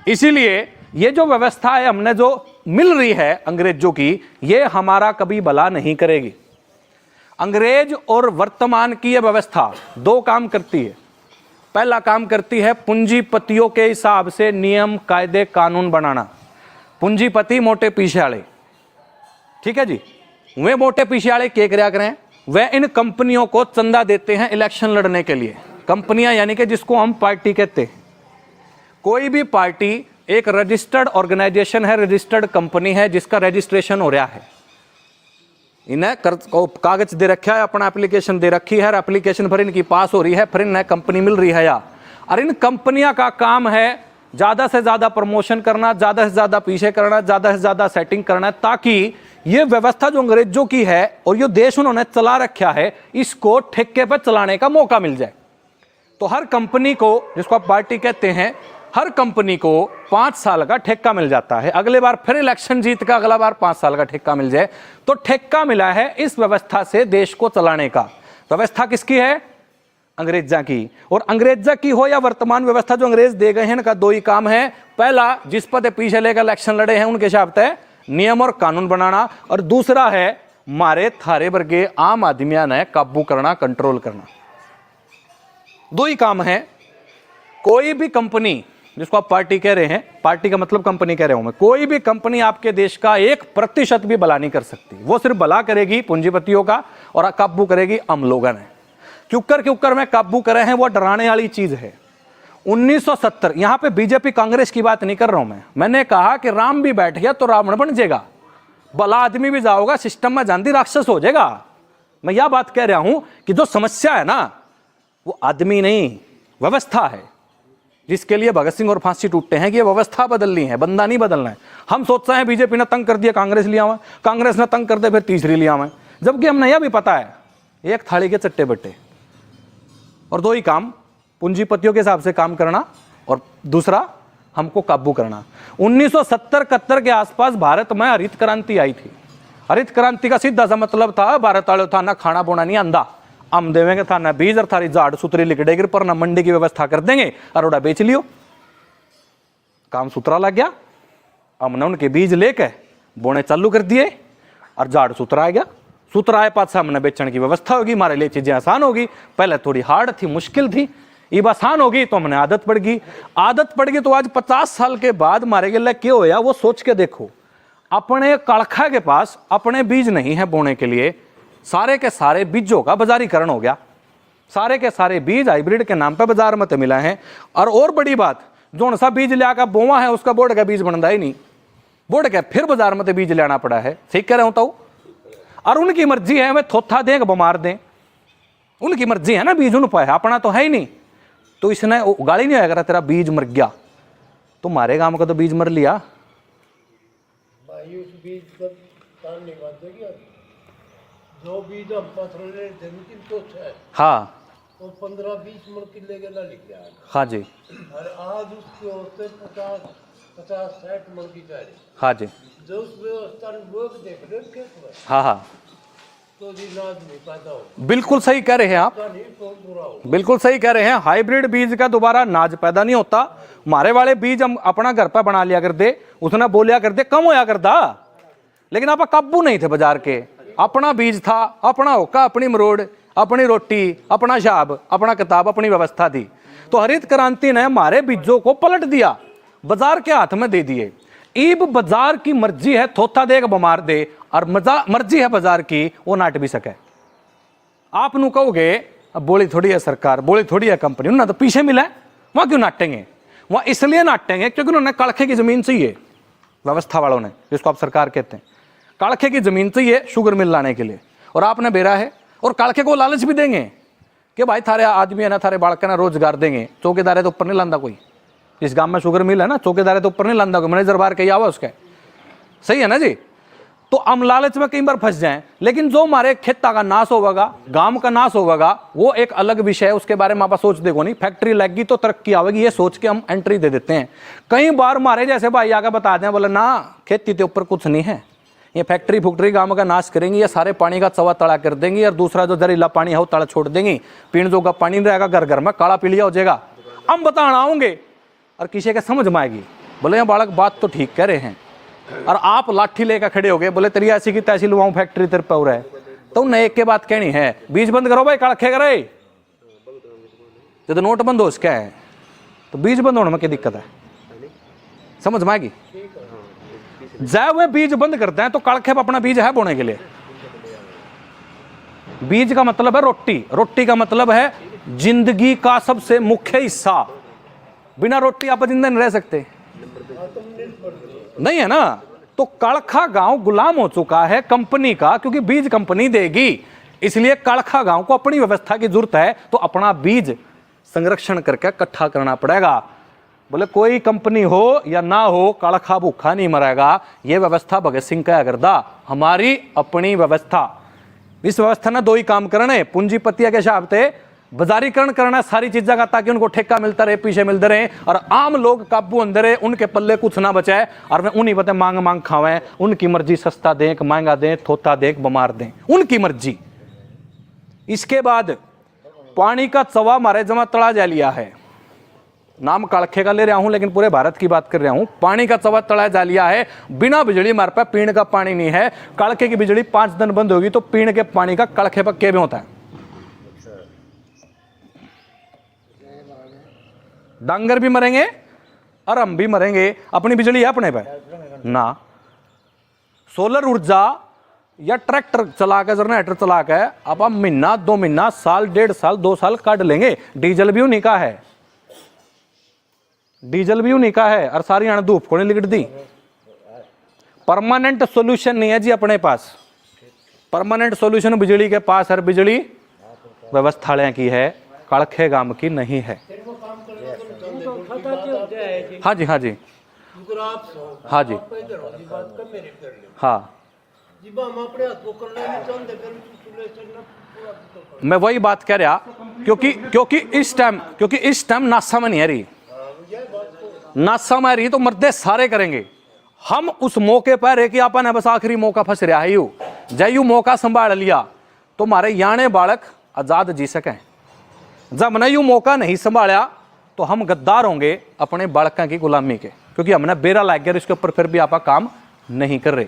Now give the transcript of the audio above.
इसीलिए ये जो व्यवस्था है हमने जो मिल रही है अंग्रेजों की, ये हमारा कभी भला नहीं करेगी। अंग्रेज और वर्तमान की यह व्यवस्था दो काम करती है। पहला काम करती है पूंजीपतियों के हिसाब से नियम कायदे कानून बनाना। पूंजीपति मोटे पीछे वाले, ठीक है जी, वे मोटे पीछे वाले क्या क्या करें, वे इन कंपनियों को चंदा देते हैं इलेक्शन लड़ने के लिए। कंपनियां यानी कि जिसको हम पार्टी कहते हैं। कोई भी पार्टी एक रजिस्टर्ड ऑर्गेनाइजेशन है, रजिस्टर्ड कंपनी है जिसका रजिस्ट्रेशन हो रहा है, इन्हें कागज दे रखा है, अपना एप्लीकेशन दे रखी है, एप्लीकेशन फिर इनकी पास हो रही है, फिर इन्हें कंपनी मिल रही है या। और इन कंपनियां का काम है ज्यादा से ज्यादा प्रमोशन करना, ज्यादा से ज्यादा पीछे करना, ज्यादा से ज्यादा सेटिंग करना, ताकि ये व्यवस्था जो अंग्रेजों की है और ये देश उन्होंने चला रखा है, इसको ठेके पर चलाने का मौका मिल जाए। तो हर कंपनी को, जिसको आप पार्टी कहते हैं, हर कंपनी को 5 साल का ठेका मिल जाता है। अगले बार फिर इलेक्शन जीत का अगला बार 5 साल का ठेका मिल जाए। तो ठेका मिला है इस व्यवस्था से देश को चलाने का। व्यवस्था किसकी है? अंग्रेजा की। और अंग्रेजा की हो या वर्तमान व्यवस्था जो अंग्रेज दे गए हैं, इनका दो ही काम है। पहला, जिस पद पीछे लेकर इलेक्शन लड़े हैं उनके हिसाब से नियम और कानून बनाना, और दूसरा है मारे थारे वर्गे आम आदमियों ने काबू करना, कंट्रोल करना। दो ही काम है। कोई भी कंपनी, जिसको आप पार्टी कह रहे हैं, पार्टी का मतलब कंपनी कह रहे हूं मैं, कोई भी कंपनी आपके देश का 1% भी भला नहीं कर सकती। वो सिर्फ भला करेगी पूंजीपतियों का और काबू करेगी हम लोगों ने। क्यों में काबू करे हैं, वो डराने वाली चीज है। 1970, यहां पे बीजेपी कांग्रेस की बात नहीं कर रहा हूं मैंने कहा कि राम भी बैठ गया तो रावण बन जाएगा, भला आदमी भी जाओगा सिस्टम में जानती राक्षस हो जाएगा। मैं यह बात कह रहा हूं कि जो समस्या है ना, वो आदमी नहीं, व्यवस्था है, जिसके लिए भगत सिंह और फांसी टूटते हैं कि ये व्यवस्था बदलनी है, बंदा नहीं बदलना है। हम सोचते हैं बीजेपी ने तंग कर दिया, कांग्रेस लिया हुआ, कांग्रेस ने तंग कर दिया, फिर तीसरी लिया हुआ, जबकि हमने यह भी पता है एक थाली के चट्टे बट्टे। और दो ही काम, पूंजीपतियों के हिसाब से काम करना और दूसरा हमको काबू करना। 1970-71 के आसपास भारत में हरित क्रांति आई थी। हरित क्रांति का सीधा सा मतलब था, भारत वाले था ना खाना बोना नहीं आंदा, हम देवेंगे था ना बीज और थारी झाड़ सुतरी लिकड़ेगी, पर ना मंडी की व्यवस्था कर देंगे और उड़ा बेच लियो। काम सुतरा लग गया, हमने उनके बीज लेके बोने चालू कर दिए और झाड़ सुतरा आ गया। सुतरा आए पास हमने बेचने की व्यवस्था होगी, हमारे लिए चीजें आसान होगी। पहले थोड़ी हार्ड थी, मुश्किल थी, अब आसान होगी तो हमने आदत पड़ गई। आदत पड़ गई तो आज 50 साल के बाद हमारे लिए क्या होया वो सोच के देखो। अपने काड़खा के पास अपने बीज नहीं है बोने के लिए, सारे के सारे बीजों का बाजारीकरण हो गया। सारे के सारे बीज हाइब्रिड के नाम पे बाजार में मिला है। और बड़ी बात, जो सा बीज लिया का बोवा है उसका बोर्ड का बीज बनता ही नहीं, बोर्ड का फिर बाजार में बीज लेना पड़ा है। ठीक कह रहा हूं तो। और उनकी मर्जी है, वे थोथा दें बीमार दें, उनकी मर्जी है ना, बीज उन पाए, अपना तो है ही नहीं। तो इसने गाली नहीं आएगा तेरा बीज मर गया, तो मारे गांव का तो बीज मर लिया। जो बीज हम पत्थर जमीन तो है, हाँ, वो 15-20 मन किले के लिख गया। हाँ जी। और आज उसके होते 50-60 मन की चाहिए। हाँ जी। जो उस व्यवस्था में लोग देख रहे हैं खेत में, हाँ हाँ, तो जी नाज नहीं पैदा हो। बिल्कुल सही कह रहे हैं आप, नहीं तो बुरा हो। बिल्कुल सही कह रहे हैं। हाइब्रिड बीज का दोबारा नाज पैदा नहीं होता। हमारे वाले बीज हम अपना घर पर बना लिया करते, उसने बोलिया करते, कम होया करता, लेकिन आप काबू नहीं थे बाजार के। अपना बीज था, अपना होका, अपनी मरोड़, अपनी रोटी, अपना शाब, अपना किताब, अपनी व्यवस्था थी। तो हरित क्रांति ने हमारे बीजों को पलट दिया, बाजार के हाथ में दे दिए। ईब बाजार की मर्जी है, थोथा देगा बीमार दे, और मर्जी है बाजार की वो नाट भी सके। आप नु कहोगे अब बोली थोड़ी है सरकार, बोली थोड़ी है कंपनी, उन्होंने तो पीछे मिला है, वहां क्यों नाटेंगे? वहां इसलिए नाटेंगे क्योंकि उन्होंने कड़खे की जमीन चाहिए, व्यवस्था वालों ने, जिसको आप सरकार कहते हैं। काड़खे की जमीन चाहिए शुगर मिल लाने के लिए, और आपने बेरा है, और काड़खे को लालच भी देंगे कि भाई थारे आदमी है ना, थारे बालक ना रोजगार देंगे। चौकीदारे तो ऊपर नहीं लांदा कोई, इस गांव में शुगर मिल है ना, चौकीदारे तो ऊपर नहीं लांदा कोई, मैनेजर बाहर कहीं आवा उसके, सही है ना जी। तो हम लालच में कई बार फंस जाएं, लेकिन जो हमारे खेता का नाश होगा, गांव का नाश होगा, वो एक अलग विषय है, उसके बारे में आप सोच देखो नहीं। फैक्ट्री लगी तो तरक्की आवेगी, ये सोच के हम एंट्री दे देते हैं। कई बार हमारे जैसे भाई आगे बता दें, बोले ना खेती के ऊपर कुछ नहीं है, ये फैक्ट्री फुक्ट्री गांव का नाश करेंगी, ये सारे पानी का चवा तड़ा कर देंगी, और दूसरा जो जहरीला पानी है वो तड़ा छोड़ देंगी, पीने जो का पानी रहेगा घर घर में काला पीलिया हो जाएगा। हम बताना आऊंगे और किसी के समझ में आएगी, बोले ये बालक बात तो ठीक कह रहे हैं, और आप लाठी लेकर खड़े हो गए, बोले तेरी ऐसी की तैसी लुवाऊं फैक्ट्री तेरे पे हो रहा है, तो उन्हें एक के बात कहनी है, बीज बंद करो भाई, कालखे करे जब नोट बंद हो उसका है तो बीज बंद होने में क्या दिक्कत है, समझ में आएगी। जब वे बीज बंद करते हैं तो कालखे पे अपना बीज है बोने के लिए। बीज का मतलब है रोटी, रोटी का मतलब है जिंदगी का सबसे मुख्य हिस्सा। बिना रोटी आप जिंदा नहीं रह सकते, नहीं है ना। तो कालखा गांव गुलाम हो चुका है कंपनी का, क्योंकि बीज कंपनी देगी, इसलिए कालखा गांव को अपनी व्यवस्था की जरूरत है, तो अपना बीज संरक्षण करके इकट्ठा करना पड़ेगा। बोले कोई कंपनी हो या ना हो, कालखा भूखा नहीं मरेगा। ये व्यवस्था भगत सिंह का करदा, हमारी अपनी व्यवस्था। इस व्यवस्था ने दो ही काम करने, पूंजीपतिया के हिसाब से बाजारीकरण करना सारी चीजों का, ताकि उनको ठेका मिलता रहे, पीछे मिलते रहे, और आम लोग काबू अंदर रहे, उनके पल्ले कुछ ना बचाए, और वे उन्हीं बते मांग मांग खावें, उनकी मर्जी, सस्ता दें, महंगा दें, थोता दें, बीमार दें, उनकी मर्जी। इसके बाद पानी का चवा मारे जमा तड़ा जा लिया है, नाम कालखे का ले रहा हूं लेकिन पूरे भारत की बात कर रहा हूं। पानी का चवा तड़ा जा लिया है, बिना बिजली मार पे पीने का पानी नहीं है। कालखे की बिजली 5 दिन बंद होगी तो पीने के पानी का कालखे पर के भी होता है। डांगर भी मरेंगे और हम भी मरेंगे, अपनी बिजली है अपने पे ना। सोलर ऊर्जा या ट्रैक्टर चला के, जनरेटर चला के अब हम महीना 2 महीना, साल 1.5 साल 2 साल काट लेंगे। डीजल भी उन्हीं का है, डीजल भी उन्हीं का है, और सारी आने धूप को नहीं लिगट दी। परमानेंट सॉल्यूशन नहीं है जी अपने पास। परमानेंट सॉल्यूशन बिजली के पास है, बिजली व्यवस्थालय की है, कालखे गांव की नहीं है। हाँ जी, हाँ जी, हाँ जी, हाँ, मैं वही बात कह रहा, क्योंकि इस टाइम नासा में नहीं है रही, नासा में रही तो मर्दे सारे करेंगे। हम उस मौके पर है कि अपन बस आखिरी मौका फंस रहा है, यू जय यू मौका संभाल लिया तो हमारे याने बालक आजाद जी सके। जब हमने यू मौका नहीं संभाला तो हम गद्दार होंगे अपने बालकों की गुलामी के, क्योंकि हमने बेरा लाग गया, इसके ऊपर फिर भी आप काम नहीं कर रहे।